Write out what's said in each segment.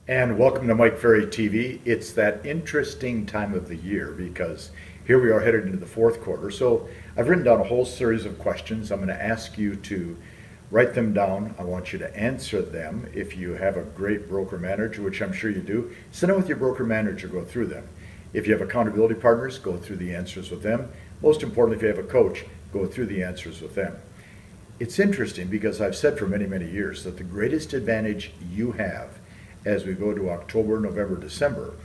And welcome to Mike Ferry TV. It's that interesting time of the year because here we are headed into the fourth quarter. So I've written down a whole series of questions. I'm going to ask you to write them down. I want you to answer them. If you have a great broker manager, which I'm sure you do, sit down with your broker manager, go through them. If you have accountability partners, go through the answers with them. Most importantly, if you have a coach, go through the answers with them. It's interesting because I've said for many, many years that the greatest advantage you have as we go to October, November, December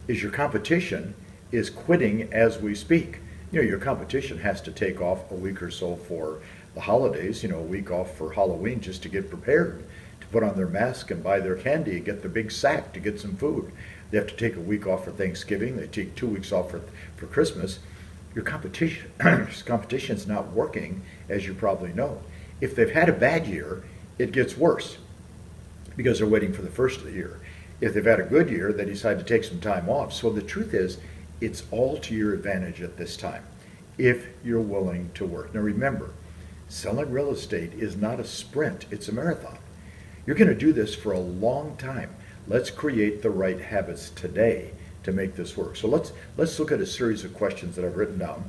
is your competition is quitting as we speak. Your competition has to take off a week or so for the holidays, a week off for Halloween just to get prepared, to put on their mask and buy their candy, get the big sack to get some food. They have to take a week off for Thanksgiving. They take 2 weeks off for Christmas. Your competition's not working, as you probably know. If they've had a bad year, it gets worse because they're waiting for the first of the year. If they've had a good year, they decide to take some time off. So the truth is, it's all to your advantage at this time if you're willing to work. Now remember, selling real estate is not a sprint, it's a marathon. You're going to do this for a long time. Let's create the right habits today to make this work. So let's look at a series of questions that I've written down.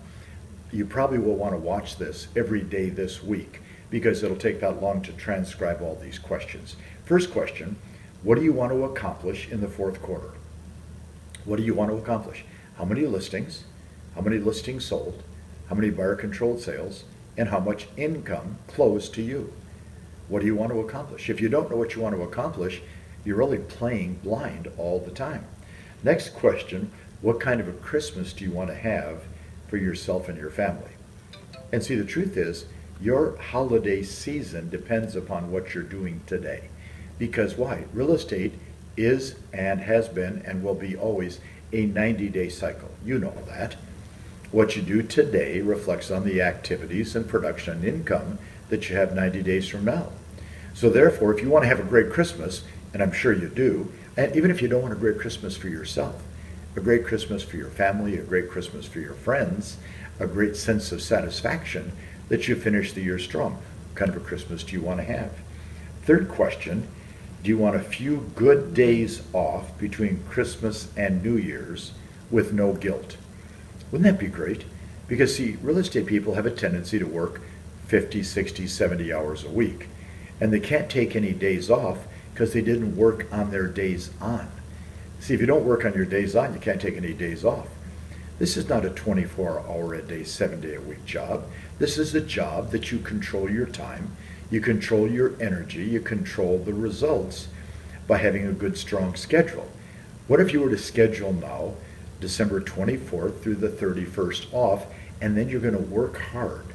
You probably will want to watch this every day this week because it'll take that long to transcribe all these questions. First question, what do you want to accomplish in the fourth quarter? What do you want to accomplish? How many listings? How many listings sold? How many buyer-controlled sales? And how much income closed to you? What do you want to accomplish? If you don't know what you want to accomplish, you're really playing blind all the time. Next question, what kind of a Christmas do you want to have for yourself and your family? And see, the truth is, your holiday season depends upon what you're doing today. Because why? Real estate is and has been and will be always a 90-day cycle. You know that. What you do today reflects on the activities and production and income that you have 90 days from now. So therefore, if you want to have a great Christmas, and I'm sure you do, and even if you don't want a great Christmas for yourself, a great Christmas for your family, a great Christmas for your friends, a great sense of satisfaction that you finish the year strong. What kind of a Christmas do you want to have? Third question, do you want a few good days off between Christmas and New Year's with no guilt? Wouldn't that be great? Because see, real estate people have a tendency to work 50, 60, 70 hours a week. And they can't take any days off because they didn't work on their days on. See, if you don't work on your days on, you can't take any days off. This is not a 24-hour-a-day, 7-day-a-week job. This is a job that you control your time, you control your energy, you control the results by having a good, strong schedule. What if you were to schedule now, December 24th through the 31st off, and then you're going to work hard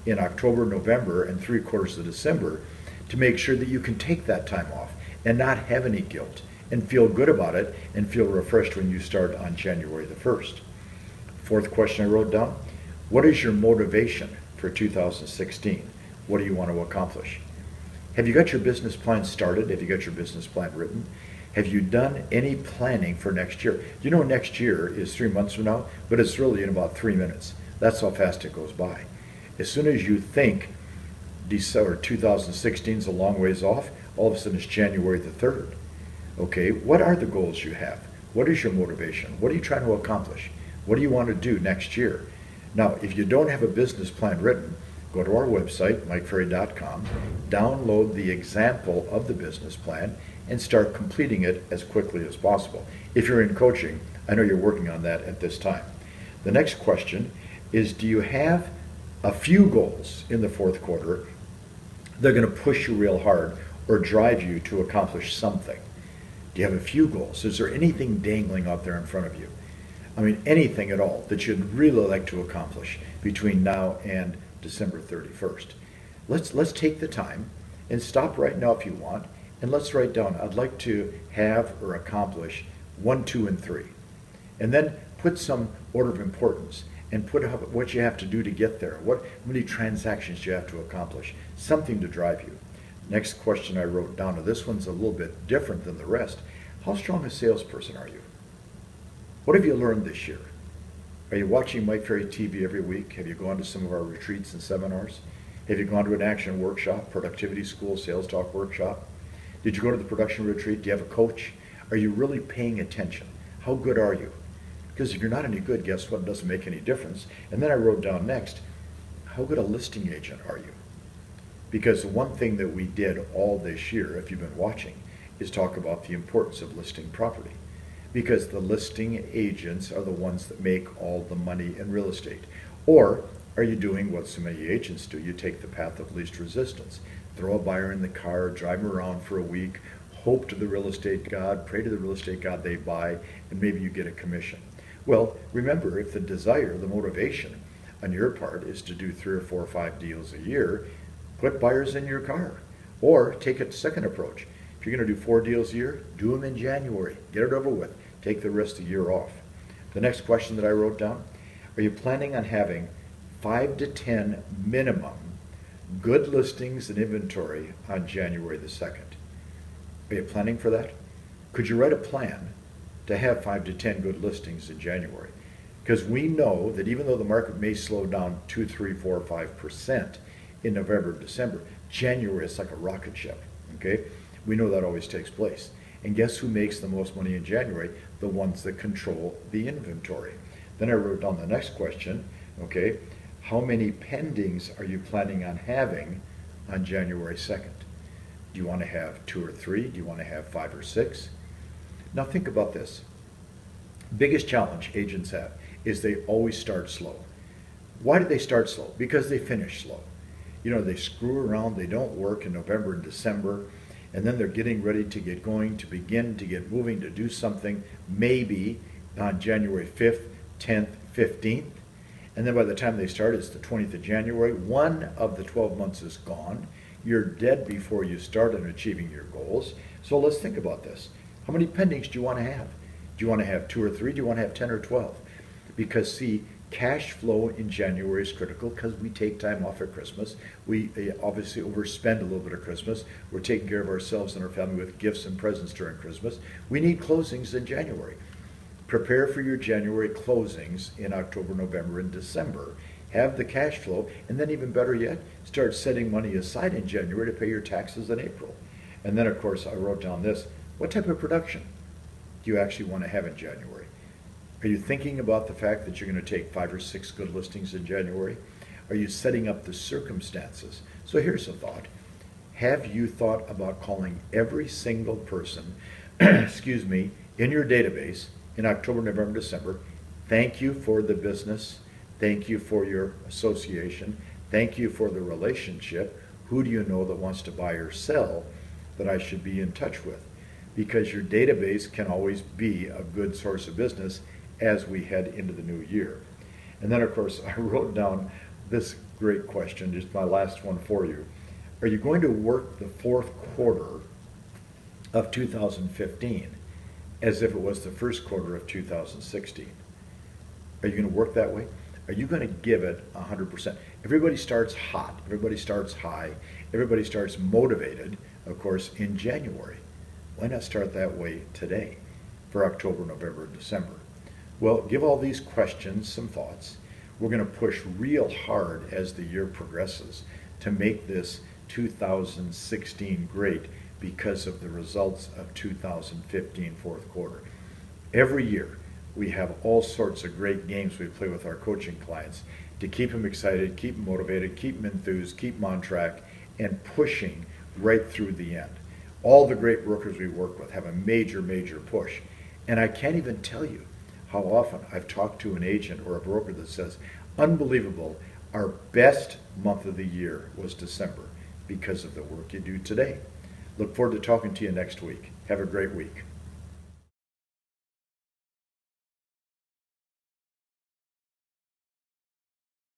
in October, November, and 3/4 of December to make sure that you can take that time off and not have any guilt and feel good about it and feel refreshed when you start on January the 1st. Fourth question I wrote down, what is your motivation for 2016? What do you want to accomplish? Have you got your business plan started? Have you got your business plan written? Have you done any planning for next year? You know next year is 3 months from now, but it's really in about 3 minutes. That's how fast it goes by. As soon as you think December 2016 is a long ways off, all of a sudden it's January the 3rd. Okay, what are the goals you have? What is your motivation? What are you trying to accomplish? What do you want to do next year? Now, if you don't have a business plan written, go to our website, MikeFerry.com, download the example of the business plan, and start completing it as quickly as possible. If you're in coaching, I know you're working on that at this time. The next question is, do you have a few goals in the fourth quarter that are going to push you real hard or drive you to accomplish something? Do you have a few goals? Is there anything dangling out there in front of you? I mean, anything at all that you'd really like to accomplish between now and December 31st. Let's take the time and stop right now if you want, and let's write down, I'd like to have or accomplish 1, 2, and 3. And then put some order of importance and put what you have to do to get there, how many transactions you have to accomplish, something to drive you. Next question I wrote down, now this one's a little bit different than the rest. How strong a salesperson are you? What have you learned this year? Are you watching Mike Ferry TV every week? Have you gone to some of our retreats and seminars? Have you gone to an action workshop, productivity school, sales talk workshop? Did you go to the production retreat? Do you have a coach? Are you really paying attention? How good are you? Because if you're not any good, guess what? It doesn't make any difference. And then I wrote down next, how good a listing agent are you? Because the one thing that we did all this year, if you've been watching, is talk about the importance of listing property. Because the listing agents are the ones that make all the money in real estate. Or are you doing what so many agents do? You take the path of least resistance. Throw a buyer in the car, drive them around for a week, hope to the real estate god, pray to the real estate god they buy, and maybe you get a commission. Well, remember, if the desire, the motivation on your part is to do 3 or 4 or 5 deals a year, put buyers in your car. Or take a second approach. If you're going to do 4 deals a year, do them in January. Get it over with. Take the rest of the year off. The next question that I wrote down, are you planning on having 5 to 10 minimum good listings and inventory on January the 2nd? Are you planning for that? Could you write a plan to have 5 to 10 good listings in January? Because we know that even though the market may slow down 2, 3, 4, 5% in November, December, January is like a rocket ship, okay? We know that always takes place. And guess who makes the most money in January? The ones that control the inventory. Then I wrote down the next question, okay? How many pendings are you planning on having on January 2nd? Do you want to have 2 or 3? Do you want to have 5 or 6? Now think about this. Biggest challenge agents have is they always start slow. Why do they start slow? Because they finish slow. You know, they screw around, they don't work in November and December, and then they're getting ready to get going, to begin, to get moving, to do something, maybe on January 5th, 10th, 15th. And then by the time they start, it's the 20th of January. One of the 12 months is gone. You're dead before you start on achieving your goals. So let's think about this. How many pendings do you want to have? Do you want to have 2 or 3? Do you want to have 10 or 12? Because see, cash flow in January is critical because we take time off at Christmas. We obviously overspend a little bit at Christmas. We're taking care of ourselves and our family with gifts and presents during Christmas. We need closings in January. Prepare for your January closings in October, November, and December. Have the cash flow, and then even better yet, start setting money aside in January to pay your taxes in April. And then, of course, I wrote down this. What type of production do you actually want to have in January? Are you thinking about the fact that you're going to take 5 or 6 good listings in January? Are you setting up the circumstances? So here's a thought. Have you thought about calling every single person, excuse me, in your database in October, November, December? Thank you for the business. Thank you for your association. Thank you for the relationship. Who do you know that wants to buy or sell that I should be in touch with? Because your database can always be a good source of business as we head into the new year. And then, of course, I wrote down this great question, just my last one for you. Are you going to work the 4th quarter of 2015 as if it was the 1st quarter of 2016? Are you going to work that way? Are you going to give it 100%? Everybody starts hot. Everybody starts high. Everybody starts motivated, of course, in January. Why not start that way today for October, November, and December? Well, give all these questions some thoughts. We're going to push real hard as the year progresses to make this 2016 great because of the results of 2015 4th quarter. Every year, we have all sorts of great games we play with our coaching clients to keep them excited, keep them motivated, keep them enthused, keep them on track, and pushing right through the end. All the great brokers we work with have a major, major push. And I can't even tell you how often I've talked to an agent or a broker that says, unbelievable, our best month of the year was December because of the work you do today. Look forward to talking to you next week. Have a great week.